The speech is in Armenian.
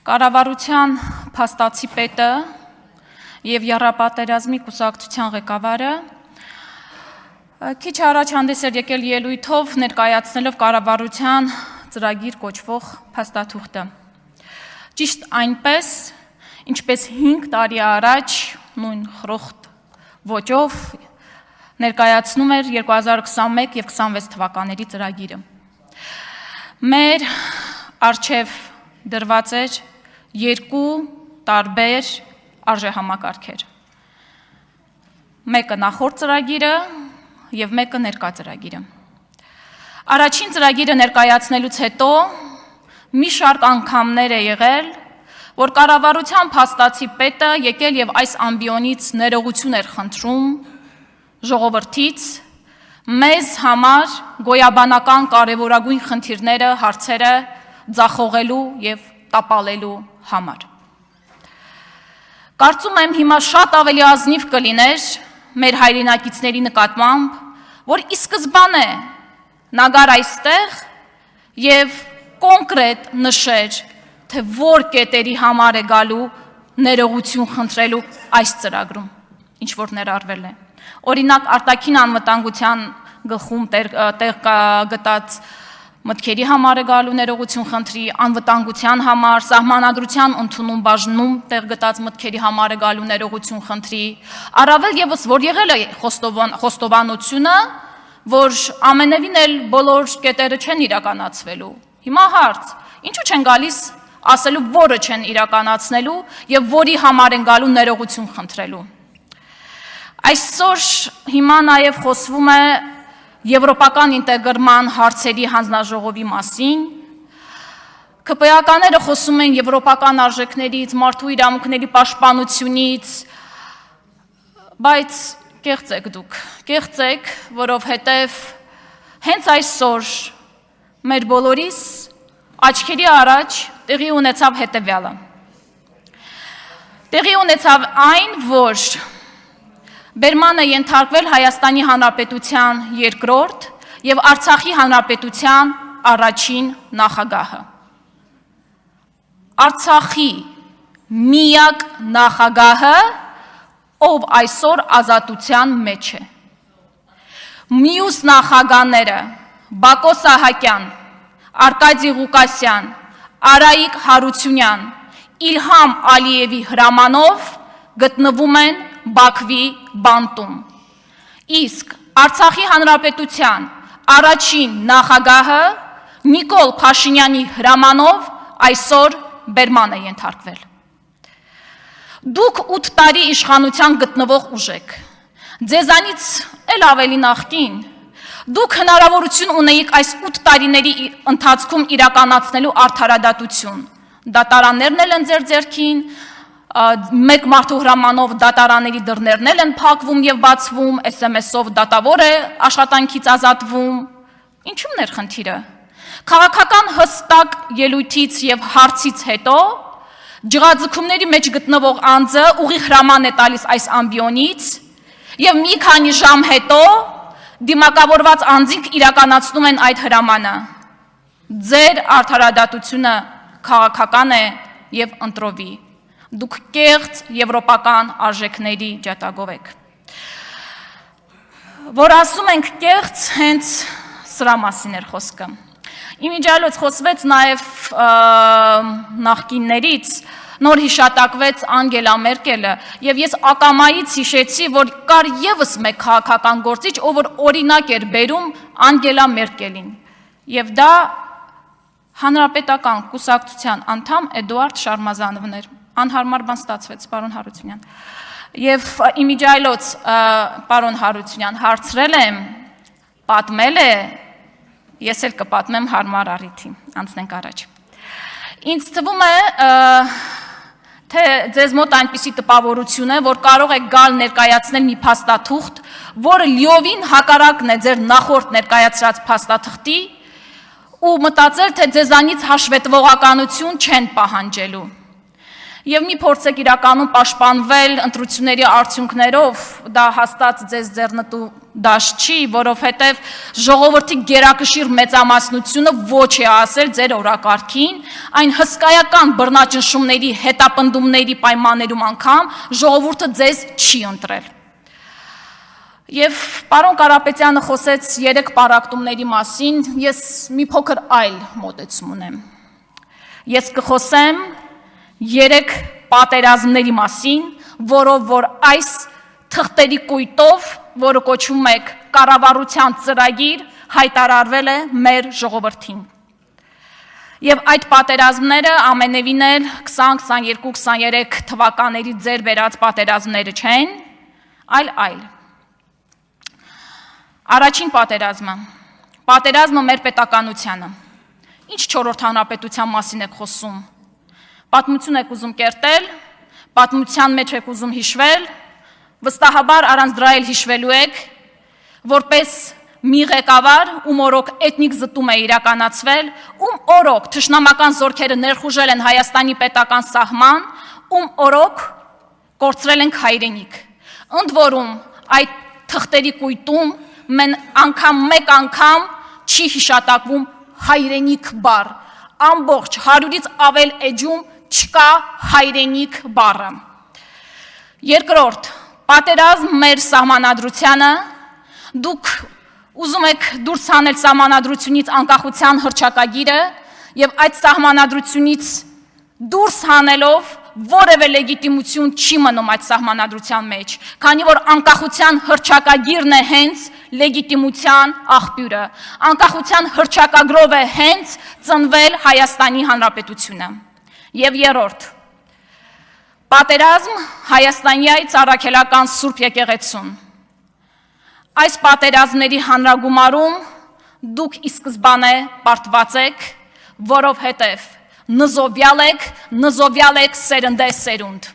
Կառավարության փաստացի պետը եւ եռապատերազմի կուսակցության ղեկավարը քիչ առաջ հանդես էր եկել ելույթով ներկայացնելով կառավարության ծրագիր կոչվող փաստաթուղթը։ Ճիշտ այնպես, ինչպես 5 տարի առաջ նույն խրոխտ ոճով ներկայացնում էր 2021 եւ 26 թվականների ծրագիրը։ Մեր առջև դրված էր երկու տարբեր արժեհամակարգեր։ Մեկը նախորդ ծրագիրը եւ մեկը ներկա ծրագիրը։ Առաջին ծրագիրը ներկայացնելուց հետո մի շարք անգամներ է եղել, որ կառավարության փաստացի պետը եկել եւ այս ամբիոնից ներողություն էր խնդրում ժողովրդից մեզ համար գոյաբանական կարևորագույն խնդիրները, հարցերը ձախողելու եւ տապալելու համար։ Կարծում եմ հիմա շատ ավելի ազնիվ կլիներ մեր հայրենակիցների նկատմամբ, որ ի սկզբանե նա գար այստեղ եւ կոնկրետ նշեր, թե որ կետերի համար է գալու ներողություն խնդրելու այս ծրագրում, ինչ որ ներառվել է։ Օրինակ արտաքին անվտանգության գլխում տեղ գտած մտքերի համար է գալու ներողություն խնդրի, անվտանգության համար, սահմանադրության ընդունում բաժնում տեղ գտած մտքերի համար է գալու ներողություն խնդրի, առավել եւս որ եղել է խոստովանությունը, որ ամենևին էլ բոլոր կետերը չեն իրականացվելու։ Հիմա հարց, ինչու չեն գալիս ասելու, որը չեն իրականացնելու եւ որի համար են գալու ներողություն խնդրելու։ Այսօր հիմա նաեւ խոսվում է Եվրոպական ինտեգրման հարցերի հանձնաժողովի մասին, ԿՊԱ-ականները խոսում են եվրոպական արժեքներից, մարդու իրավունքների պաշտպանությունից, բայց կեղծ եք դուք, կեղծ եք, որովհետև հենց այսօր մեր բոլորիս աչքերի առաջ տեղի ունեցավ հետևյալը։ Տեղի ունեցավ այն, որ բերման է ենթարկվել Հայաստանի Հանրապետության երկրորդ եւ Արցախի Հանրապետության առաջին նախագահը։ Արցախի միակ նախագահը, ով այսօր ազատության մեջ է։ Մյուս նախագահները Բակո Սահակյան, Արկադի Ղուկասյան, Արայիկ Հարությունյան, Իլհամ Ալիևի հրամանով գտնվում են Բաքվի բանտում։ Իսկ Արցախի Հանրապետության առաջին նախագահը Նիկոլ Փաշինյանի հրամանով այսօր բերման է ենթարկվել։ Դուք 8 տարի իշխանության գտնվող ուժ եք։ Ձեզանից էլ ավելի նախկին դուք հնարավորություն ունեիք այս 8 տարիների ընթացքում իրականացնելու արդարադատություն։ Դատարաններն էլ են ձեր ձեռքին, մեկ մարդու հրամանով դատարանների դռներն են փակվում եւ բացվում, SMS-ով դատավոր է աշխատանքից ազատվում։ Ինչու՞մն էր խնդիրը։ Քաղաքական հստակ ելույթից եւ հարցից հետո ջղաձգումների մեջ գտնվող անձը ուղիղ հրաման է տալիս այս ամբիոնից եւ մի քանի ժամ հետո դիմակավորված անձինք իրականացնում են այդ հրամանը։ Ձեր արդարադատությունը քաղաքական է եւ ընտրովի։ Դուք կեղծ եվրոպական արժեքների ջատագով եք։ Որ ասում ենք կեղծ, հենց սրա մասին էր խոսքը։ Իմիջիալոց խոսվեց նաև նախկիններից, նոր հիշատակվեց Անգելա Մերկելը, եւ ես ակամայից հիշեցի, որ կար եւս մեկ քաղաքական գործիչ, ով որ օրինակ էր բերում Անգելա Մերկելին, եւ դա հանրապետական կուսակցության անդամ Էդուարդ Շարմազանովն էր։ Անհարմար բան ստացվեց, պարոն Հարությունյան։ Եվ իմիջիայլոց, պարոն Հարությունյան, հարցրել եմ, պատմել է, ես էլ կպատմեմ հարմար առիթի, անցնենք առաջ։ Ինձ թվում է, թե ձեզ մոտ այնպիսի տպավորություն է, որ կարող եք գալ ներկայացնել մի փաստաթուղթ, որը լիովին հակառակն է ձեր նախորդ ներկայացրած փաստաթղթի, ու մտածել, թե ձեզանից հաշվետվողականություն չեն պահանջելու։ Եվ մի փորձեք իրականում պաշտպանվել ընտրությունների արդյունքներով, դա հաստատ ձեզ ձեռնտու դաշտ չի, որովհետև ժողովրդի գերակշիռ մեծամասնությունը ոչ է ասել ձեր օրակարգին, այն հսկայական բռնաճնշումների, հետապնդումների պայմաններում անգամ ժողովուրդը ձեզ չի ընտրել։ Եվ պարոն Կարապետյանը խոսեց 3 պառակտումների մասին, ես մի փոքր այլ մոտեցում ունեմ։ Ես կխոսեմ 3 պատերազմների մասին, որով որ այս թղթերի կույտով, որը կոչվում է կառավարության ծրագիր, հայտարարվել է մեր ժողովրդին։ Եվ այդ պատերազմները ամենևին էլ 20, 22, 23 թվականների ձեր վերած պատերազմները չեն, այլ։ Առաջին պատերազմը մեր պետականությանը։ Ինչ 4-րդ հանրապետության մասին եք խոսում։ Պատմություն եք ուզում կերտել, պատմության մեջ եք ուզում հիշվել, վստահաբար առանց դրա էլ հիշվելու եք, որպես մի ղեկավար, ում օրոք էթնիկ զտում է իրականացվել, ում օրոք թշնամական զորքերը ներխուժել են Հայաստանի պետական սահման, ում օրոք կորցրել ենք հայրենիք։ Ընդ որում այդ թղթերի կույտում մեկ անգամ չի հիշատակվում հայրենիք բառ, ամբողջ 100-ից ավել էջում չկա հայրենիք բառը։ Երկրորդ, պատերազմ մեր սահմանադրությանը, դուք ուզում եք դուրս հանել սահմանադրությունից անկախության հռչակագիրը եւ այդ սահմանադրությունից դուրս հանելով որևէ լեգիտիմություն չի մնում այդ սահմանադրության մեջ, քանի որ անկախության հռչակագիրն է հենց լեգիտիմության աղբյուրը, անկախության հռչակագրով է հենց ծնվել Հայաստանի Հանրապետությունը։ Եվ երրորդ, պատերազմ Հայաստանյայ Առաքելական Սուրբ եկեղեցուն։ Այս պատերազմների հանրագումարում դուք ի սկզբանե պարտված եք, որովհետև նզովյալ եք սերնդե սերունդ։